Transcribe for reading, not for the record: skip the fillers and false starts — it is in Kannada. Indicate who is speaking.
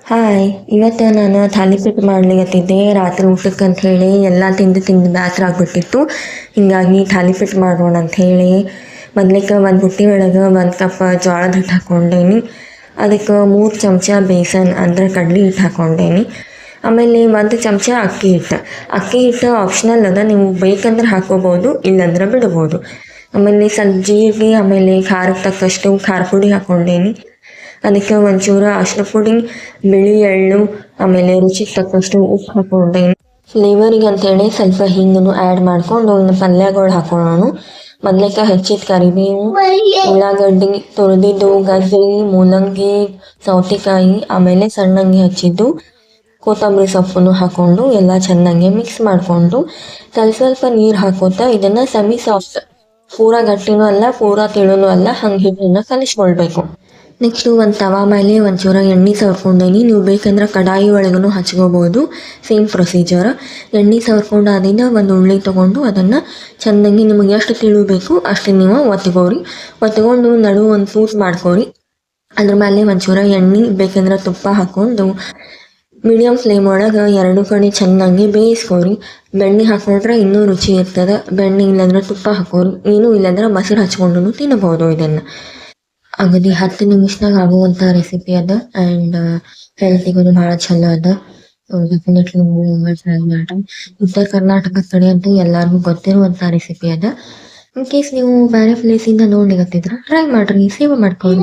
Speaker 1: ಹಾಯ್, ಇವತ್ತು ನಾನು ಥಾಲಿಪೀಠ ಮಾಡ್ಲಿಕತ್ತಿದ್ದೆ. ರಾತ್ರಿ ಊಟಕ್ಕೆ ಅಂತ ಹೇಳಿ ಎಲ್ಲ ತಿಂದು ತಿಂದು ಬೇಸರ ಆಗ್ಬಿಟ್ಟಿತ್ತು. ಹಿಂಗಾಗಿ ಥಾಲಿಪೀಠ ಮಾಡೋಣ ಅಂತ ಹೇಳಿ ಮೊದ್ಲಿಕ್ಕೆ ಒಂದು ಬುಟ್ಟಿ ಒಳಗೆ 1 ಕಪ್ ಜೋಳದ ಹಿಟ್ಟು ಹಾಕ್ಕೊಂಡೇನಿ. ಅದಕ್ಕೆ 3 ಚಮಚ ಬೇಸನ್ ಅಂದ್ರೆ ಕಡ್ಲೆ ಹಿಟ್ಟು ಹಾಕ್ಕೊಂಡೇನಿ. ಆಮೇಲೆ 1 ಚಮಚ ಅಕ್ಕಿ ಹಿಟ್ಟು. ಅಕ್ಕಿ ಹಿಟ್ಟು ಆಪ್ಷನಲ್ ಅದ, ನೀವು ಬೇಕಂದ್ರೆ ಹಾಕ್ಕೋಬೋದು, ಇಲ್ಲಾಂದ್ರೆ ಬಿಡ್ಬೋದು. ಆಮೇಲೆ ಸ್ವಲ್ಪ ಜೀರಿಗೆ, ಆಮೇಲೆ ಖಾರಕ್ಕೆ ತಕ್ಕಷ್ಟು ಖಾರ ಪುಡಿ ಹಾಕ್ಕೊಂಡೇನಿ. ಅದಕ್ಕೆ ಒಂಚೂರು ಅರಿಶಿನ ಪುಡಿ, ಬಿಳಿ ಎಳ್ಳು, ಆಮೇಲೆ ರುಚಿಗೆ ತಕ್ಕಷ್ಟು ಉಪ್ಪು ಹಾಕ್ಕೊಂಡೇನಿ. ಫ್ಲೇವರಿಗೆ ಅಂತೇಳಿ ಸ್ವಲ್ಪ ಹಿಂಗನ್ನು ಆ್ಯಡ್ ಮಾಡ್ಕೊಂಡು ಇನ್ನು ಪಲ್ಯಗಳು ಹಾಕೊಳ್ಳೋಣ. ಮೊದ್ಲಿಕ್ಕೆ ಹೆಚ್ಚಿದ ಕರಿಬೇವು, ಉಳ್ಳಾಗಡ್ಡಿ, ತುರಿದಿದ್ದು, ಗಜ್ಜರಿ, ಮೂಲಂಗಿ, ಸೌತೆಕಾಯಿ, ಆಮೇಲೆ ಸಣ್ಣಂಗಿ ಹೆಚ್ಚಿದ್ದು ಕೊತ್ತಂಬರಿ ಸೊಪ್ಪನ್ನು ಹಾಕ್ಕೊಂಡು ಎಲ್ಲ ಚೆನ್ನಾಗಿ ಮಿಕ್ಸ್ ಮಾಡಿಕೊಂಡು ಸ್ವಲ್ಪ ನೀರು ಹಾಕೋತಾ ಇದನ್ನು ಸೆಮಿ ಸಾಫ್ಟ್, ಪೂರಾ ಗಟ್ಟಿನೂ ಅಲ್ಲ ಪೂರಾ ತೆಳುನೂ ಅಲ್ಲ, ಹಂಗೆ ಹಿಟ್ಟನ್ನು ಕಲಿಸ್ಕೊಳ್ಬೇಕು. ನೆಕ್ಸ್ಟು ಒಂದು ತವಾ ಮೇಲೆ ಒಂಚೂರು ಎಣ್ಣೆ ಸವರ್ಕೊಂಡೇನಿ. ನೀವು ಬೇಕಂದ್ರೆ ಕಡಾಯಿ ಒಳಗೂ ಹಚ್ಕೋಬೋದು, ಸೇಮ್ ಪ್ರೊಸೀಜರ್. ಎಣ್ಣೆ ಸವರ್ಕೊಂಡು ಅದರಿಂದ ಒಂದು ಉಳ್ಳಿ ತೊಗೊಂಡು ಅದನ್ನು ಚೆನ್ನಾಗಿ ನಿಮಗೆ ಎಷ್ಟು ತಿಳಿಬೇಕು ಅಷ್ಟು ನೀವು ಒತ್ಕೊಂಡು ನಡು ಒಂದು ಸೂಸ್ ಮಾಡ್ಕೊರಿ. ಅದ್ರ ಮೇಲೆ ಒಂಚೂರು ಎಣ್ಣೆ ಬೇಕಂದ್ರೆ ತುಪ್ಪ ಹಾಕ್ಕೊಂಡು ಮೀಡಿಯಮ್ ಫ್ಲೇಮ್ ಒಳಗೆ 2 ಕಡೆ ಚೆನ್ನಾಗಿ ಬೇಯಿಸ್ಕೊರಿ. ಬೆಣ್ಣೆ ಹಾಕೊಂಡ್ರೆ ಇನ್ನೂ ರುಚಿ ಇರ್ತದೆ. ಬೆಣ್ಣೆ ಇಲ್ಲಾಂದ್ರೆ ತುಪ್ಪ ಹಾಕೋರಿ, ಏನೂ ಇಲ್ಲಾಂದ್ರೆ ಮೊಸರು ಹಚ್ಕೊಂಡು ತಿನ್ನಬಹುದು. ಇದನ್ನು ಅಗದಿ 10 ನಿಮಿಷದಾಗ ಆಗುವಂಥ ರೆಸಿಪಿ ಅದ ಆ್ಯಂಡ್ ಹೆಲ್ತಿಗೂ ಭಾಳ ಚಲೋ ಅದ. ಸೊ ಡೆಫಿನೆಟ್ಲಿ ಟ್ರೈ ಮಾಡಿ. ಉತ್ತರ ಕರ್ನಾಟಕ ಕಡೆ ಅಂತೂ ಎಲ್ಲರಿಗೂ ಗೊತ್ತಿರುವಂಥ ರೆಸಿಪಿ ಅದ. ಇನ್ ಕೇಸ್ ನೀವು ಬೇರೆ ಪ್ಲೇಸಿಂದ ನೋಡ್ಲಿಕತ್ತಿದ್ರೆ ಟ್ರೈ ಮಾಡಿರಿ, ಸೇವ್ ಮಾಡ್ಕೊಳ್ಳಿ.